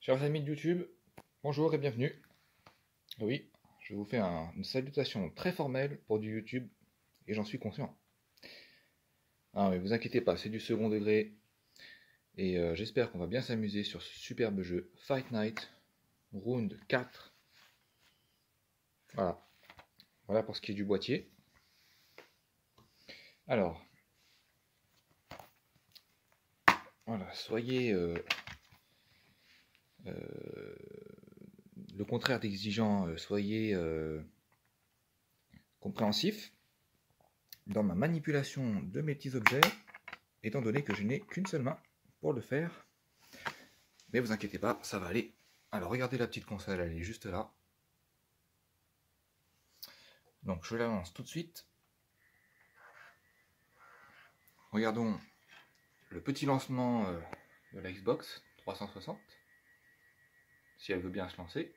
Chers amis de YouTube, bonjour et bienvenue. Oui, je vous fais une salutation très formelle pour du YouTube et j'en suis conscient. Ah, mais vous inquiétez pas, c'est du second degré et j'espère qu'on va bien s'amuser sur ce superbe jeu Fight Night Round 4. Voilà, voilà pour ce qui est du boîtier. Alors, voilà, soyez le contraire d'exigeant, soyez compréhensif dans ma manipulation de mes petits objets, étant donné que je n'ai qu'une seule main pour le faire. Mais vous inquiétez pas, ça va aller. Alors regardez la petite console, elle est juste là. Donc je la lance tout de suite. Regardons le petit lancement de la Xbox 360. Si elle veut bien se lancer.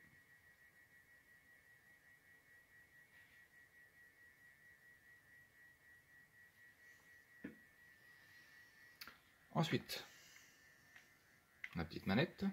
Ensuite, la petite manette.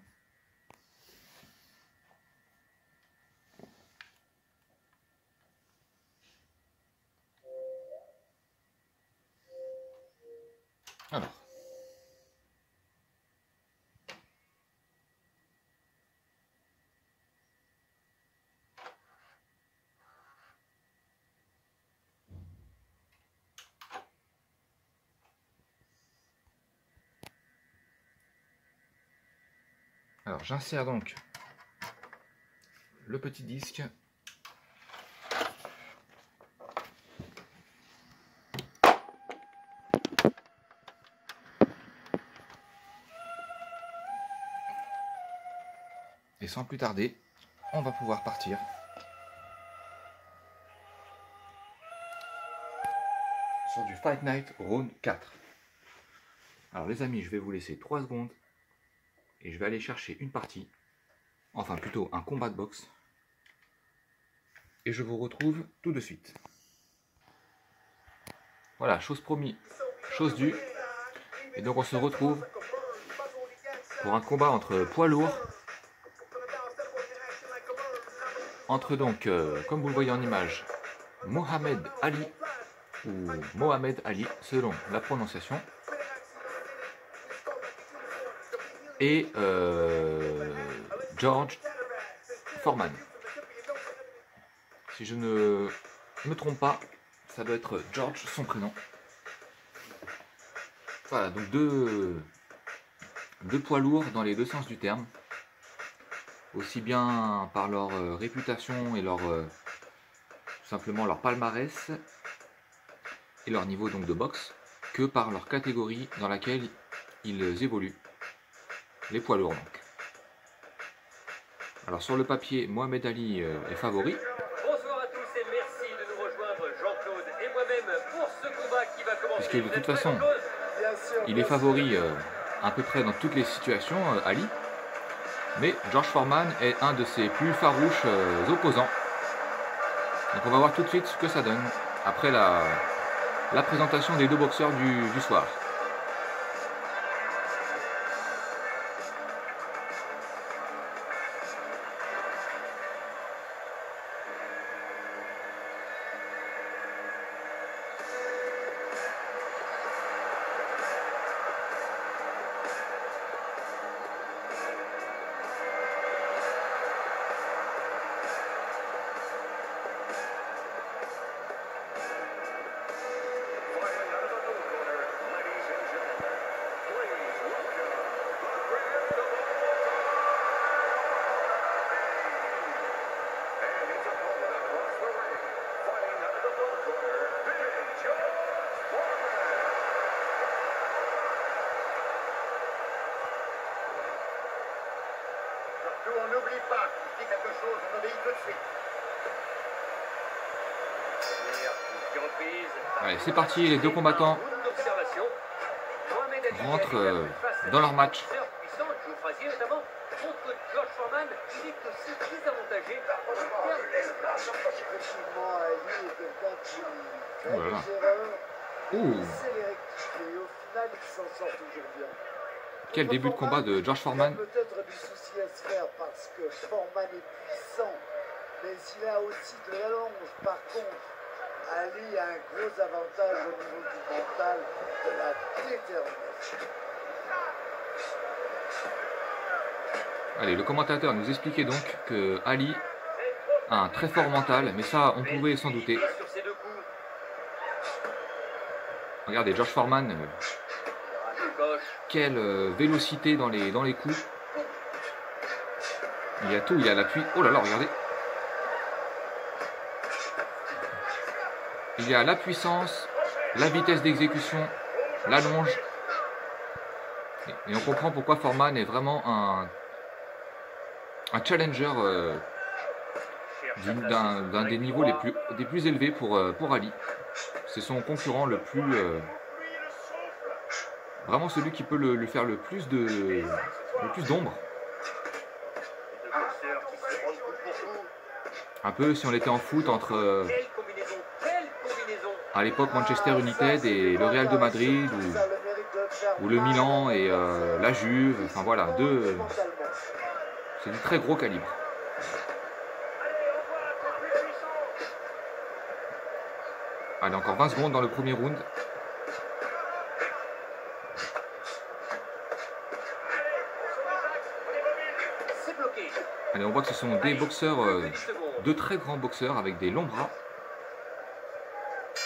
Alors j'insère donc le petit disque. Et sans plus tarder, on va pouvoir partir sur du Fight Night Round 4. Alors les amis, je vais vous laisser 3 secondes et je vais aller chercher une partie, enfin plutôt un combat de boxe. Et je vous retrouve tout de suite. Voilà, chose promis, chose due. Et donc on se retrouve pour un combat entre poids lourds. Entre donc, comme vous le voyez en image, Mohamed Ali, ou Mohamed Ali selon la prononciation, et George Foreman. Si je ne me trompe pas, ça doit être George son prénom. Voilà, donc deux poids lourds dans les deux sens du terme, aussi bien par leur réputation et leur tout simplement leur palmarès et leur niveau donc de boxe, que par leur catégorie dans laquelle ils évoluent, les poids lourds donc. Alors sur le papier, Mohamed Ali est favori. Bonsoir à tous et merci de nous rejoindre, Jean-Claude et moi-même, pour ce combat qui va commencer. Puisque de toute façon, il est favori à peu près dans toutes les situations, Ali. Mais George Foreman est un de ses plus farouches opposants. Donc on va voir tout de suite ce que ça donne après la présentation des deux boxeurs du soir. On n'oublie pas, si quelque chose, on obéit tout de suite. Allez, c'est parti, les deux combattants rentrent dans leur match. Voilà. Quel début de combat de George Foreman. que Foreman est puissant, mais il a aussi de l'allonge. Par contre, Ali a un gros avantage au niveau du mental, de la détermination. Allez, le commentateur nous expliquait donc que Ali a un très fort mental, mais ça, on pouvait s'en douter. Regardez, George Foreman, quelle vélocité dans les coups. Il y a tout, il y a l'appui. Oh là là, regardez. Il y a la puissance, la vitesse d'exécution, l'allonge. Et on comprend pourquoi Foreman est vraiment un challenger d'un des niveaux des plus élevés pour Ali. C'est son concurrent le plus... vraiment celui qui peut le faire le plus d'ombre. Un peu si on était en foot entre... à l'époque Manchester United et le Real de Madrid, ou le Milan et la Juve, enfin voilà, c'est du très gros calibre. Allez, encore 20 secondes dans le premier round. Allez, on voit que ce sont des boxeurs, deux très grands boxeurs avec des longs bras.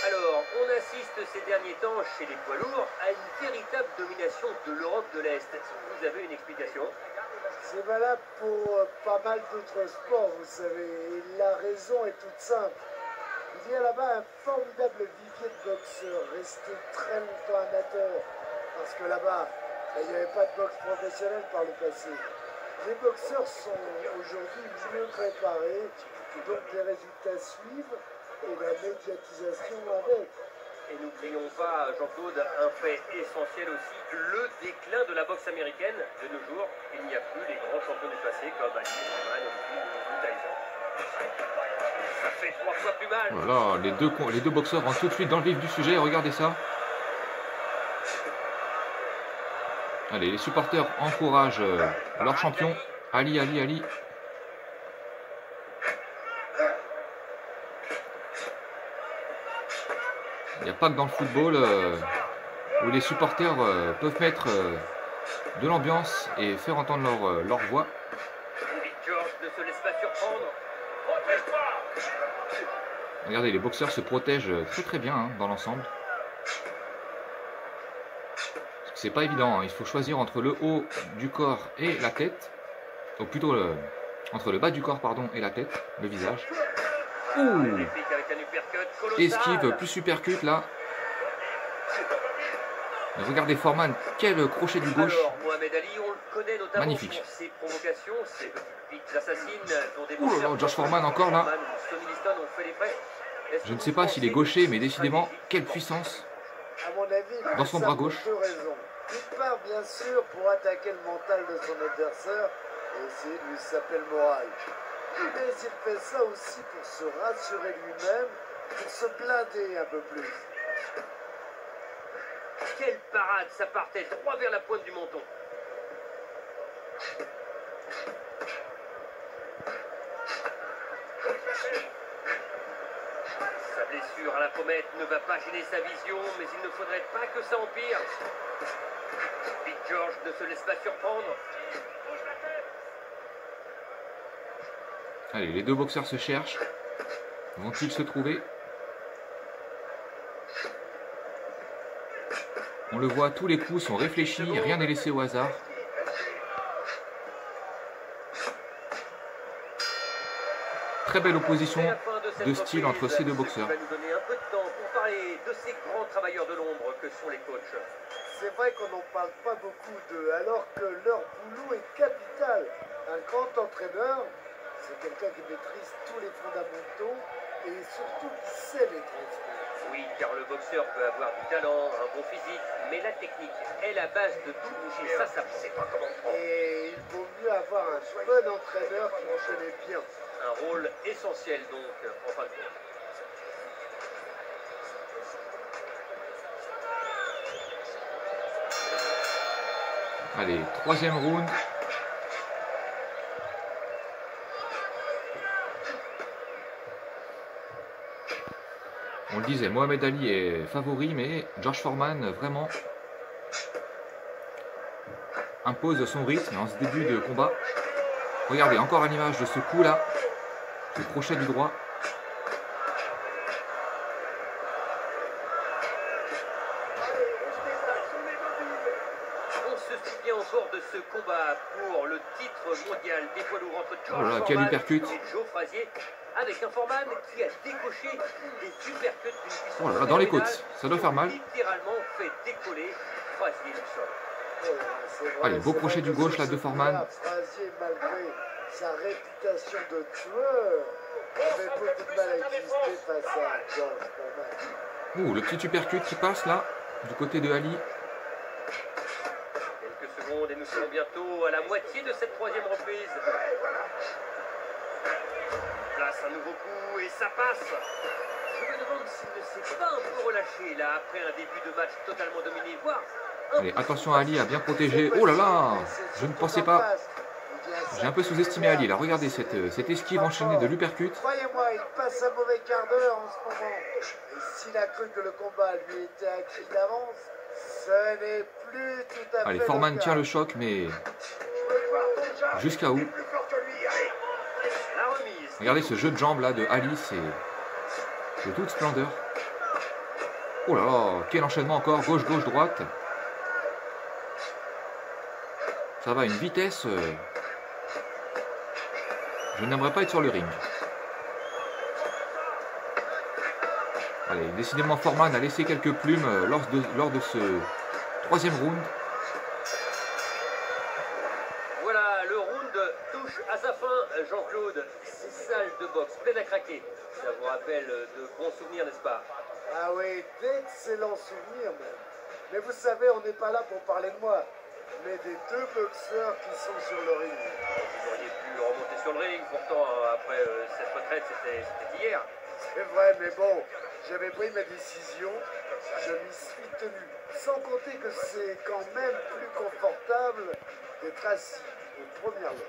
Alors, on assiste ces derniers temps chez les poids lourds à une véritable domination de l'Europe de l'Est. Vous avez une explication? C'est valable pour pas mal d'autres sports, vous savez. Et la raison est toute simple. Il y a là-bas un formidable vivier de boxeurs, restés très longtemps amateurs. Parce que là-bas, il n'y avait pas de boxe professionnelle par le passé. Les boxeurs sont aujourd'hui mieux préparés, donc les résultats suivent et la médiatisation avec. Et n'oublions pas, Jean-Claude, un fait essentiel aussi, le déclin de la boxe américaine. De nos jours, il n'y a plus les grands champions du passé comme Ali, Foreman ou Tyson. Ça fait 3 fois plus mal. Voilà, les deux boxeurs rentrent tout de suite dans le vif du sujet, regardez ça. Allez, les supporters encouragent leur champion, Ali, Ali, Ali. Il n'y a pas que dans le football où les supporters peuvent mettre de l'ambiance et faire entendre leur voix. George ne se laisse pas surprendre. Regardez, les boxeurs se protègent très très bien dans l'ensemble. C'est pas évident, hein. Il faut choisir entre le haut du corps et la tête. Ou plutôt entre le bas du corps pardon, et la tête, le visage. Ouh. Esquive plus supercut là. Mais regardez Foreman, quel crochet du gauche. Alors, Mohamed Ali, on le connaît notamment magnifique. pour ses provocations, ses petites assassines dont des Ouh là là, George Foreman encore là. Je ne sais pas s'il est gaucher, mais décidément, quelle puissance À mon avis, dans son bras gauche. Deux raisons. D'une part, bien sûr, pour attaquer le mental de son adversaire et essayer de lui saper le moral. Mais il fait ça aussi pour se rassurer lui-même, pour se blinder un peu plus. Quelle parade, ça partait droit vers la pointe du menton. Sa blessure à la pommette ne va pas gêner sa vision, mais il ne faudrait pas que ça empire. Big George ne se laisse pas surprendre. Allez, les deux boxeurs se cherchent. Vont-ils se trouver? On le voit, tous les coups sont réfléchis, rien n'est laissé au hasard. Très belle opposition de style entre ces deux boxeurs. Ça va nous donner un peu de temps pour parler de ces grands travailleurs de l'ombre que sont les coachs. C'est vrai qu'on n'en parle pas beaucoup d'eux, alors que leur boulot est capital. Un grand entraîneur, c'est quelqu'un qui maîtrise tous les fondamentaux et surtout qui sait les transmettre. Oui, car le boxeur peut avoir du talent, un bon physique, mais la technique est la base de tout, et ça sait pas comment prendre. Et il vaut mieux avoir un bon entraîneur qui le connaît bien. Un rôle essentiel donc, en fin de compte. Allez, troisième round. On le disait, Mohamed Ali est favori, mais George Foreman vraiment impose son rythme en ce début de combat. Regardez, encore à l'image de ce coup là, le crochet du droit. On se souvient encore de ce combat pour le titre mondial des poids lourds entre George Voilà, quel Foreman uppercut. et Joe Frazier, avec un Foreman qui a décoché des uppercuts d'une puissance Oh là là, dans les phénoménale côtes, ça doit faire mal. qui ont littéralement fait décoller Frazier du sol. Allez, beau crochet du gauche là de Foreman. Frazier, malgré sa réputation de tueur, avait beaucoup de mal à exister face à George Foreman. Ouh, le petit uppercut qui passe là, du côté de Ali. Quelques secondes et nous serons bientôt à la moitié de cette troisième reprise. Il place un nouveau coup et ça passe. Je me demande s'il ne s'est pas un peu relâché là après un début de match totalement dominé, voire Allez, attention Ali a bien protégé. Oh là là, je ne pensais pas. J'ai un peu sous-estimé Ali là. Regardez cette esquive enchaînée de l'uppercut. Croyez-moi, il passe un mauvais quart d'heure en ce moment. Et s'il a cru que le combat lui était acquis d'avance, ce n'est plus tout à fait. Allez, le Foreman cas. tient le choc, mais jusqu'à où? la remise. Regardez ce jeu de jambes là de Ali, c'est de toute splendeur. Oh là là, quel enchaînement encore, gauche, gauche, droite. Ça va à une vitesse. Je n'aimerais pas être sur le ring. Allez, décidément Foreman a laissé quelques plumes lors de ce troisième round. Voilà, le round touche à sa fin, Jean-Claude. Ces salles de boxe pleines à craquer. Ça vous rappelle de bons souvenirs, n'est-ce pas? Ah oui, d'excellents souvenirs même. Mais vous savez, on n'est pas là pour parler de moi, mais des deux boxeurs qui sont sur le ring. Vous auriez pu remonter sur le ring, pourtant, après cette retraite, c'était hier. C'est vrai, mais bon, j'avais pris ma décision, je m'y suis tenu. Sans compter que c'est quand même plus confortable d'être assis aux premières loges.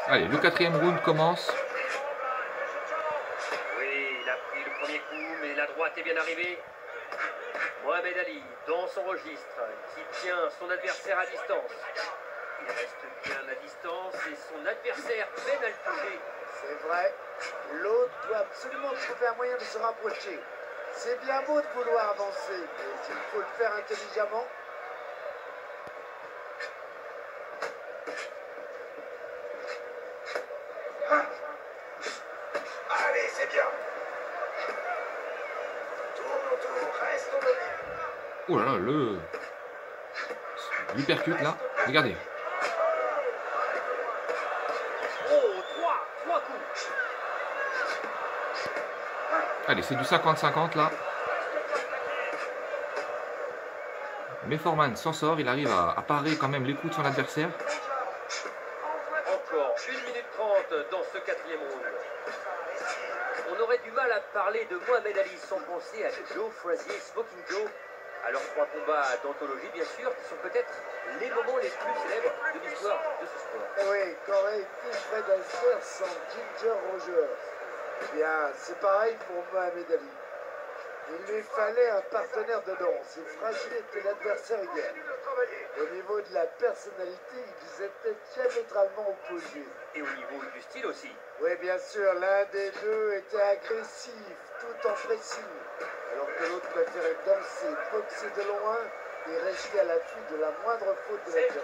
Allez, le quatrième round commence. Oui, il a pris le premier coup, mais la droite est bien arrivée. Mohamed Ali, dans son registre, qui tient son adversaire à distance. Il reste bien à distance et son adversaire peine à le toucher. C'est vrai, l'autre doit absolument trouver un moyen de se rapprocher. C'est bien beau de vouloir avancer, mais il faut le faire intelligemment. Allez, c'est bien. Tourne autour, reste au milieu. Oh là là, l'uppercut là. Regardez. Oh, trois coups. Allez, c'est du 50-50 là. Mais Foreman s'en sort, il arrive à parer quand même les coups de son adversaire. Encore 1 minute 30 dans ce quatrième round. On aurait du mal à parler de Mohamed Ali sans penser à Joe Frazier, Smoking Joe, à leurs 3 combats d'anthologie bien sûr, qui sont peut-être les moments les plus célèbres de l'histoire de ce sport. Oui, qu'aurait été Fred Astaire sans Ginger Rogers? Eh bien, c'est pareil pour Mohamed Ali. Il lui fallait un partenaire de danse et Frazier était l'adversaire idéal. Au niveau de la personnalité, ils étaient diamétralement opposés. Et au niveau du style aussi. Oui, bien sûr, l'un des deux était agressif, tout en pressing, alors que l'autre préférait danser, boxer de loin et rester à l'affût de la moindre faute de l'adversaire.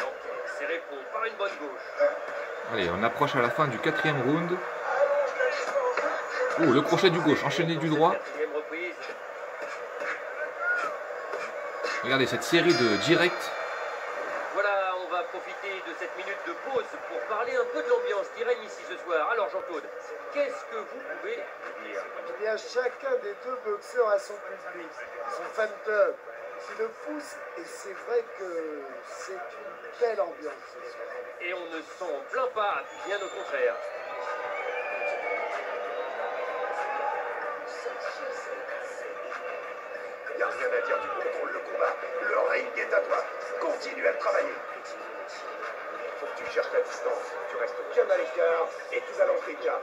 Donc, c'est répond par une bonne gauche. Allez, on approche à la fin du quatrième round. Oh, le crochet du gauche, enchaîné du droit. Quatrième reprise. Regardez cette série de directs. Voilà, on va profiter de cette minute de pause pour parler un peu de l'ambiance qui règne ici ce soir. Alors Jean-Claude, qu'est-ce que vous pouvez dire? Eh bien, chacun des deux boxeurs a son public, son fan club, qui le pousse, et c'est vrai que c'est une belle ambiance ce soir. Et on ne s'en plaint pas, bien au contraire. a rien à dire, tu contrôles le combat. Le ring est à toi. Continue à le travailler. Faut que tu cherches la distance. Tu restes bien à l'écart et tu vas l'entrer déjà.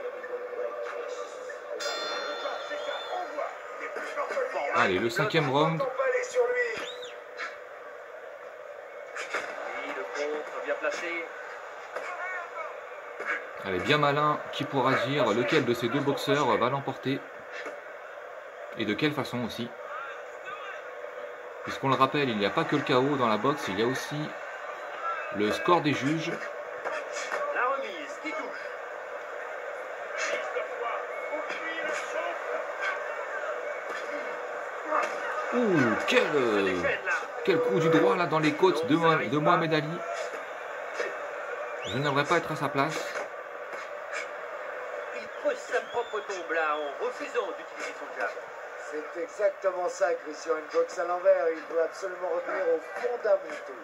Allez, le 5e round. Sur lui. Oui, le contre bien placé. Allez, bien malin, qui pourra dire lequel de ces deux boxeurs va l'emporter et de quelle façon aussi. Puisqu'on le rappelle, il n'y a pas que le KO dans la boxe, il y a aussi le score des juges. La remise qui touche. Ouh, quel coup du droit là dans les côtes de Mohamed Ali. Je n'aimerais pas être à sa place. Il creuse sa propre tombe là en refusant d'utiliser son jab. C'est exactement ça, Christian. Une boxe à l'envers, il doit absolument revenir aux fondamentaux.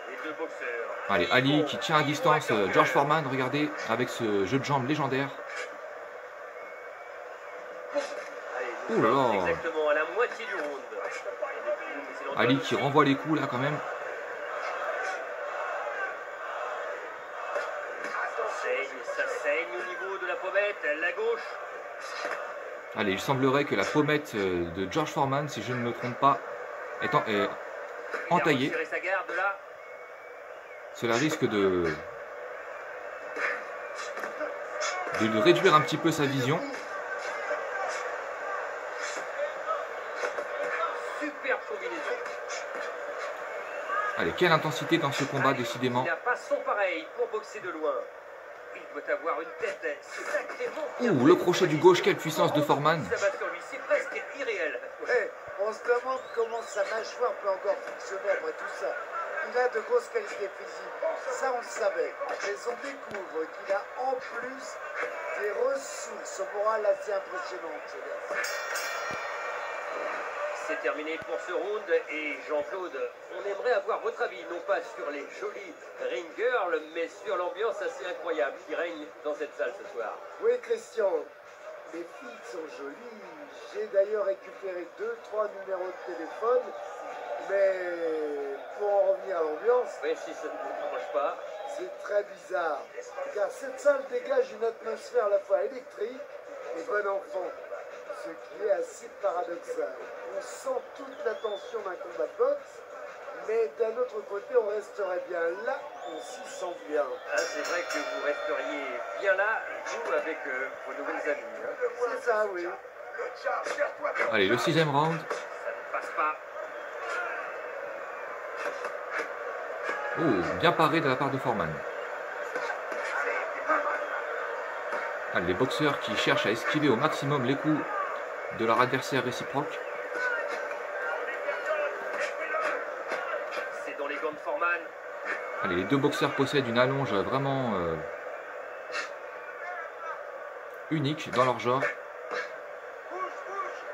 Les deux boxeurs. Allez, Ali qui tient à distance George Foreman, regardez, avec ce jeu de jambes légendaire. Allez, Ouh nous là sommes là. exactement à la moitié du round. Ali qui renvoie les coups là quand même. Ça saigne au niveau de la pommette, la gauche. Allez, il semblerait que la pommette de George Foreman, si je ne me trompe pas, est entaillée. Il a resserré sa garde là. Cela risque de lui réduire un petit peu sa vision. Super combinaison. Allez, quelle intensité dans ce combat, décidément. Il n'a pas son pareil pour boxer de loin. Il doit avoir une tête sacrément bien Ouh, le crochet du gauche, quelle puissance de Foreman. Ça va sur lui, c'est presque irréel. Ouais, on se demande comment sa mâchoire peut encore fonctionner après tout ça. Il a de grosses qualités physiques, ça on le savait. Mais on découvre qu'il a en plus des ressources morales assez impressionnantes, ce gars. C'est terminé pour ce round et Jean-Claude, on aimerait avoir votre avis, non pas sur les jolies ring girls, mais sur l'ambiance assez incroyable qui règne dans cette salle ce soir. Oui, Christian, les filles sont jolies. J'ai d'ailleurs récupéré 2-3 numéros de téléphone, mais pour en revenir à l'ambiance, Mais si ça ne vous dérange pas, c'est très bizarre. Car cette salle dégage une atmosphère à la fois électrique et bon enfant. Ce qui est assez paradoxal. On sent toute la tension d'un combat de boxe, mais d'un autre côté, on resterait bien là, on s'y sent bien. hein, c'est vrai que vous resteriez bien là, vous, avec vos nouvelles amies. Hein. C'est ça, oui. Allez, le 6e round. Ça ne passe pas. Oh, bien paré de la part de Foreman. Allez, les boxeurs qui cherchent à esquiver au maximum les coups de leur adversaire réciproque. C'est dans les gants de Foreman. Allez, les deux boxeurs possèdent une allonge vraiment unique dans leur genre.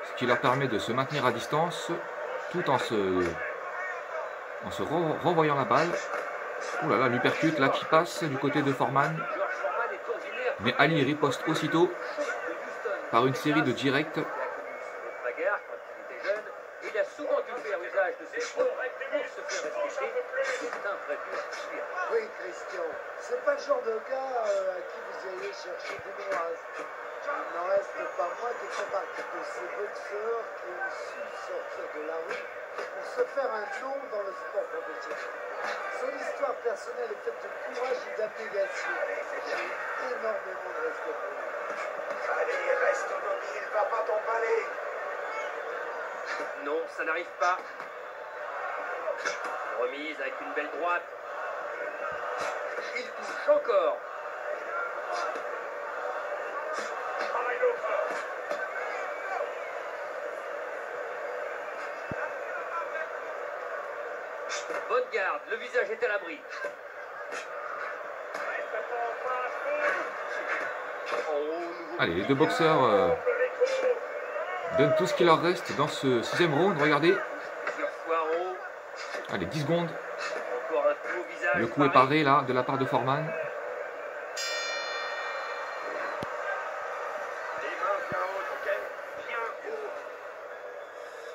Ce qui leur permet de se maintenir à distance tout en se renvoyant la balle. Ouh là là, l'uppercut là qui passe du côté de Foreman. George Foreman est ordinaire. Mais Ali riposte aussitôt par une série de directs. Il a connu cette bagarre quand il était jeune. Il a souvent dû faire usage de ses coups pour se faire respecter. C'est un vrai dur. Oui, Christian, c'est pas le genre de gars à qui vous iriez chercher des noises. Il n'en reste pas moins qu'il fait partie de ces boxeurs qui ont su sortir de la rue pour se faire un nom dans le sport professionnel. Son histoire personnelle est faite de courage et d'abnégation. J'ai énormément de respect pour lui. Allez, reste mobile, va pas t'emballer. Non, ça n'arrive pas. Remise avec une belle droite. Il touche encore. Bonne garde, le visage est à l'abri. Allez, les deux boxeurs donnent tout ce qui leur reste dans ce 6e round. Regardez. Plusieurs fois en haut. Allez, 10 secondes. Encore un coup au visage. Le coup est paré là de la part de Foreman. Les mains bien hautes, ok? Bien haut.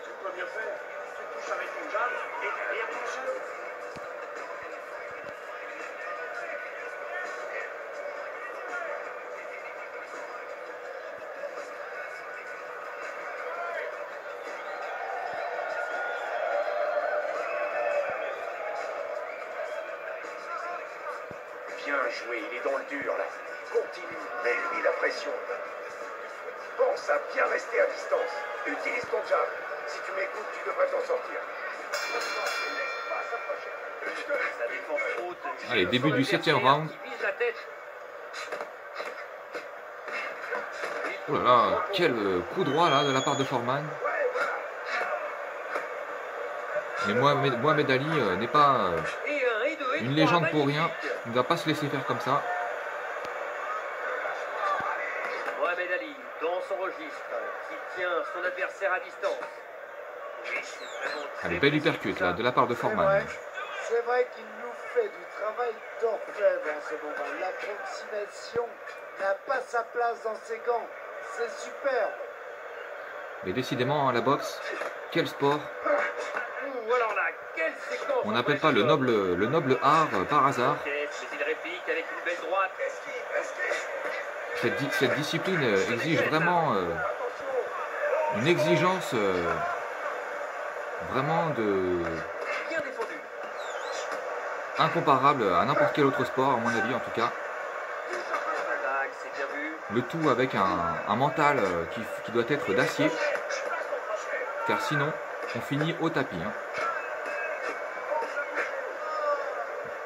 Tu peut mieux faire. Tu touches avec une jambe et derrière ton genou. Bien joué, il est dans le dur là. Continue, mets-lui la pression. Pense à bien rester à distance. Utilise ton jab. Si tu m'écoutes, tu devrais t'en sortir. Sa défense haute. Allez, début du 7e round. Qui vise la tête. Oh là là, quel coup droit là de la part de Foreman. Mais Mohamed Ali n'est pas Et un, et deux, et une trois, légende pour rien. magnifique. Il ne va pas se laisser faire comme ça. Mohamed Ali, dans son registre, qui tient son adversaire à distance. Oui, c'est vraiment très Allez, belle précis, uppercut ça. là de la part de Foreman. C'est vrai qu'il nous fait du travail d'orfèvre en ce moment. L'approximation n'a pas sa place dans ses gants. C'est super. Mais décidément, la boxe, quel sport. Ouh, alors là, quelle séquence. On n'appelle pas le noble art par hasard. Mais il réplique avec une belle droite. Cette discipline exige vraiment une exigence vraiment Bien défendu. incomparable à n'importe quel autre sport, à mon avis en tout cas. Tac, c'est bien vu. Le tout avec un mental qui doit être d'acier, car sinon on finit au tapis. Hein.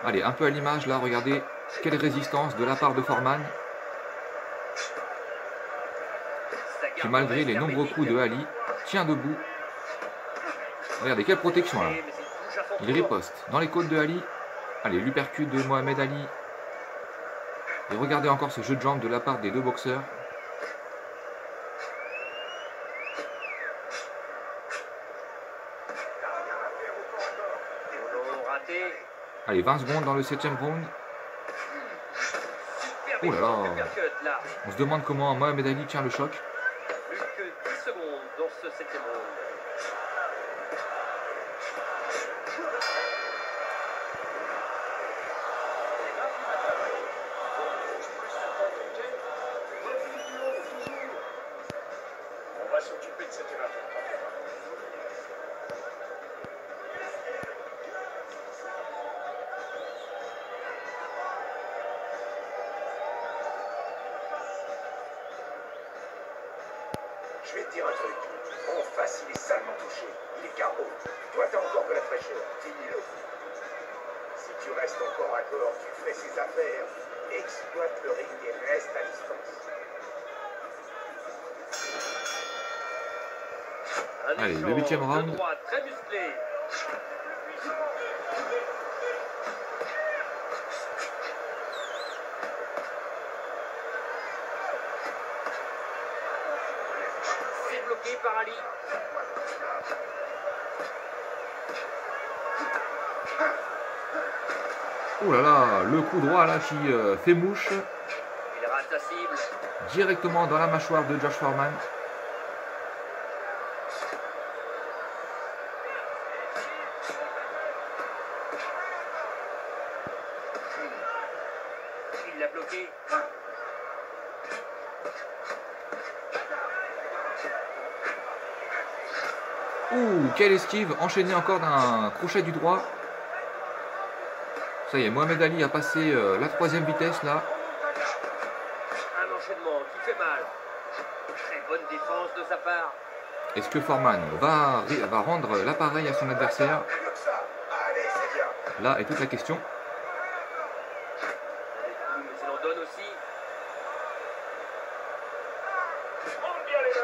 Allez, un peu à l'image là, regardez quelle résistance de la part de Foreman, qui malgré les nombreux coups de Ali, tient debout. Regardez, quelle protection là. Il riposte dans les côtes de Ali. Allez, l'uppercut de Mohamed Ali. Et regardez encore ce jeu de jambes de la part des deux boxeurs. Raté. Allez, 20 secondes dans le 7e round. Oh là là. Là. On se demande comment Mohamed Ali tient le choc. Plus que 10 secondes dans ce 7e round. On va s'occuper de cette évasion. Je vais te dire un truc. En face, il est salement touché. Il est KO. Toi, t'as encore de la fraîcheur. Finis-le. Si tu restes encore à corps, tu fais ses affaires. Exploite le ring et reste à distance. Un Allez, le échange 8e round. de droite très musclé. C'est bloqué par Ali. Oh là là, le coup droit là qui fait mouche Il rate sa cible. directement dans la mâchoire de Josh Foreman. Il l'a bloqué. Ouh, quelle esquive, enchaîné encore d'un crochet du droit. Ça y est, Mohamed Ali a passé la 3e vitesse là. Un enchaînement qui fait mal. Très bonne défense de sa part. Est-ce que Foreman va rendre l'appareil à son adversaire? Mieux que ça. Allez, c'est bien. Là est toute la question. Mais il en donne aussi. Monte bien les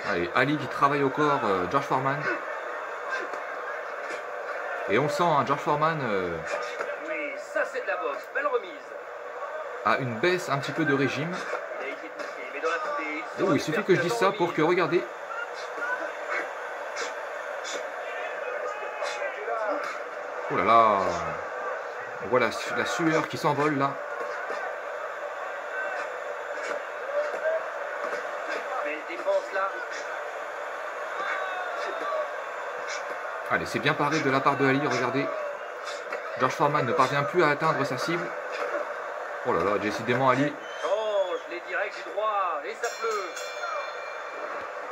mains. Allez, Ali qui travaille au corps George Foreman. Et on sent, hein, George Foreman Oui, ça c'est de la boxe. Belle remise. a une baisse un petit peu de régime. Il a été touché, mais dans la foulée, Oh, il suffit que je dise ça pour que, regardez, oh là là, on voit la sueur qui s'envole là. Mais Quelle défense là. Allez, c'est bien paré de la part de Ali, regardez. George Foreman ne parvient plus à atteindre sa cible. Oh là là, décidément Ali. Change les directs du droit et ça pleut.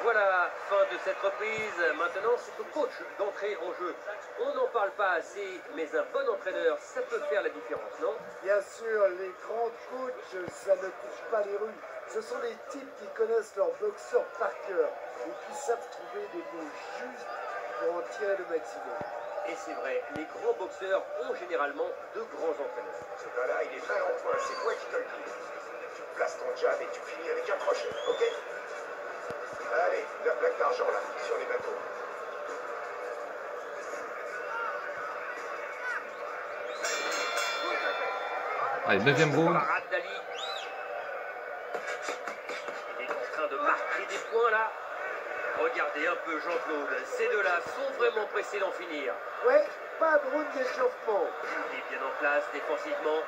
Voilà, fin de cette reprise. Maintenant, c'est au coach d'entrer en jeu. On n'en parle pas assez, mais un bon entraîneur, ça peut faire la différence, non? Bien sûr, les grands coachs, ça ne coupe pas les rues. Ce sont des types qui connaissent leurs boxeurs par cœur et qui savent trouver des mots justes pour en tirer le maximum. Et c'est vrai, les grands boxeurs ont généralement de grands entraîneurs. Ce gars-là, il est très en point, c'est moi qui te le dis. Tu places ton jab et tu finis avec un crochet, ok? Allez, la plaque d'argent là, sur les bateaux. Allez, 9e round. Parade d'Ali. Il est en train de marquer des points là. Regardez un peu Jean-Claude, ces deux-là sont vraiment pressés d'en finir. Ouais, pas de round d'échauffement. Il est bien en place défensivement.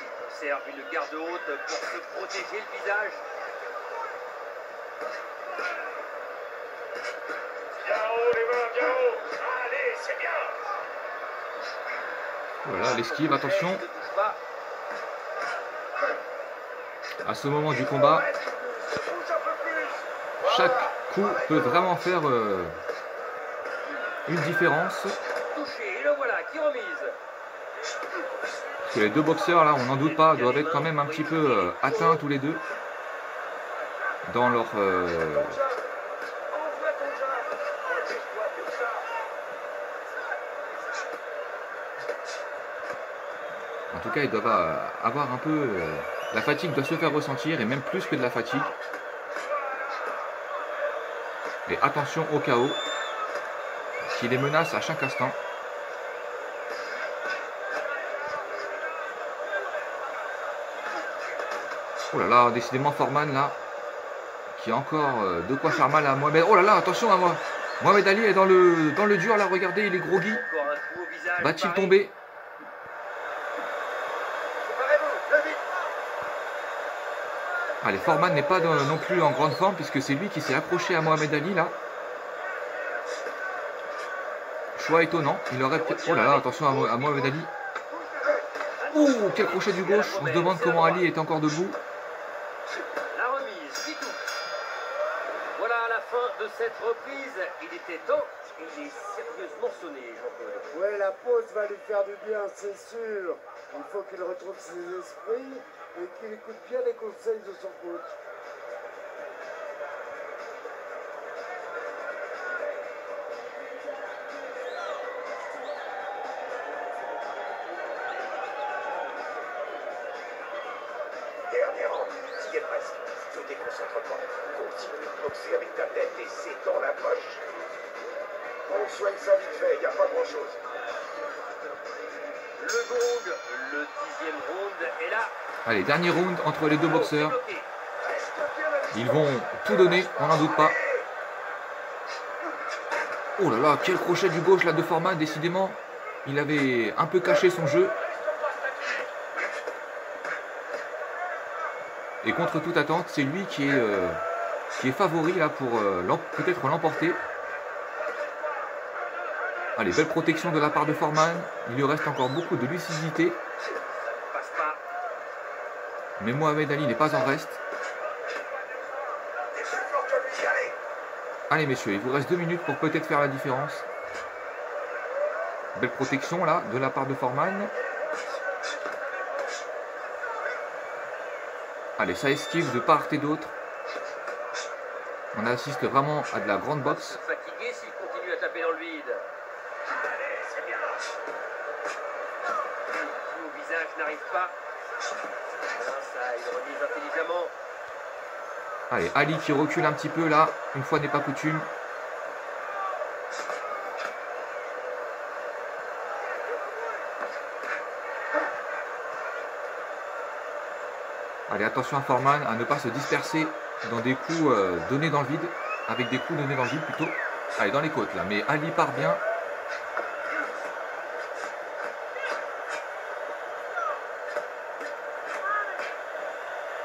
Il conserve une garde haute pour se protéger le visage. Bien haut les mains, bien haut. Allez, c'est bien. Voilà, l'esquive, attention. Ne touche pas. À ce moment du combat, Bouge un peu plus. chaque coup peut vraiment faire une différence. Touché, et le voilà qui remise. Parce que les deux boxeurs, là, on n'en doute pas, doivent être quand même un petit peu atteints tous les deux dans leur... Envoie ton jab. Protège-toi de ça. En tout cas, ils doivent avoir un peu... la fatigue doit se faire ressentir, et même plus que de la fatigue. Et attention au KO, qui les menace à chaque instant. Oh là là, décidément Foreman là, qui a encore de quoi faire mal à Mohamed. Oh là là, attention à moi. Mohamed Ali est dans le dur là, regardez, il est groggy. Encore un coup au visage. Va-t-il pareil. tomber? Préparez-vous, le vite. Allez, Foreman n'est pas non plus en grande forme, puisque c'est lui qui s'est accroché à Mohamed Ali là. Choix étonnant, il aurait peut-être... Oh là là, attention à Mohamed Ali. Oh, quel crochet du gauche. On se demande comment Ali est encore debout. La remise qui touche. Voilà la fin de cette reprise. Il était temps. Il est sérieusement sonné, Jean-Claude. Ouais, la pause va lui faire du bien, c'est sûr. Il faut qu'il retrouve ses esprits et qu'il écoute bien les conseils de son coach. Dernier rang, t'y es presque. Ne déconcentre pas. Continue de boxer avec ta tête et c'est dans la poche. On soigne ça vite fait, y a pas grand chose. Le gong, le 10e round est là. Allez, dernier round entre les deux boxeurs. Bloqué. Ils vont tout donner, on n'en doute pas. Oh là là, quel crochet du gauche là de Foreman, décidément. Il avait un peu caché son jeu. Et contre toute attente, c'est lui qui est favori là pour peut-être l'emporter. Allez, belle protection de la part de Foreman. Il lui reste encore beaucoup de lucidité. Passe pas. Mais Mohamed Ali n'est pas en reste. T'es plus fort que lui, allez. Allez messieurs, il vous reste 2 minutes pour peut-être faire la différence. Belle protection là, de la part de Foreman. Allez, ça esquive de part et d'autre. On assiste vraiment à de la grande boxe. Fatigué s'il continue à taper dans le vide. Allez, c'est bien. Le coup au visage n'arrive pas. Voilà, ça, il remise intelligemment. Allez, Ali qui recule un petit peu là, une fois n'est pas coutume. Allez, attention à Foreman à ne pas se disperser dans des coups donnés dans le vide, avec des coups donnés dans le vide plutôt. Allez, dans les côtes là, mais Ali part bien.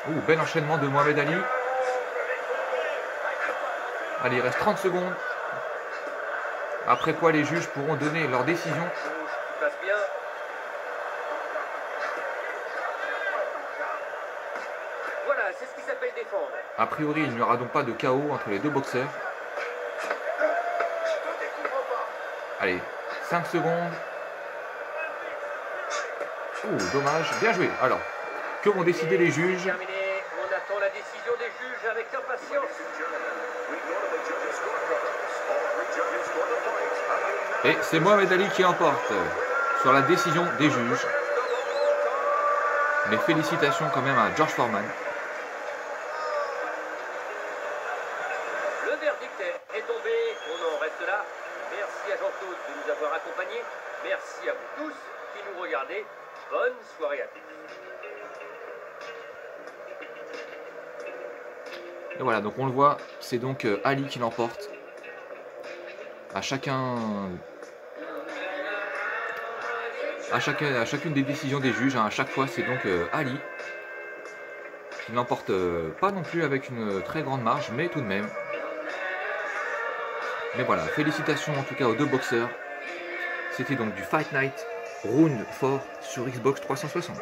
Bel enchaînement de Mohamed Ali. Allez, il reste 30 secondes. Après quoi, les juges pourront donner leur décision. Qui passe bien. Voilà, c'est ce qui s'appelle défendre. A priori, il n'y aura donc pas de KO entre les deux boxeurs. Allez, 5 secondes. Dommage. Bien joué. Alors, que vont décider les juges? Terminé. On attend la décision des juges avec impatience. Et c'est Mohamed Ali qui emporte sur la décision des juges. Mais félicitations quand même à George Foreman. Le verdict est tombé. On en reste là. Merci à Jean-Claude de nous avoir accompagnés. Merci à vous tous qui nous regardez. Bonne soirée à tous. Et voilà, donc on le voit, c'est donc Ali qui l'emporte. À chacune des décisions des juges, à chaque fois, c'est donc Ali qui l'emporte, pas non plus avec une très grande marge, mais tout de même. Mais voilà, félicitations en tout cas aux deux boxeurs. C'était donc du Fight Night Round 4 sur Xbox 360.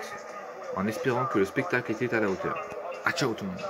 En espérant que le spectacle était à la hauteur. Ah, ciao tout le monde.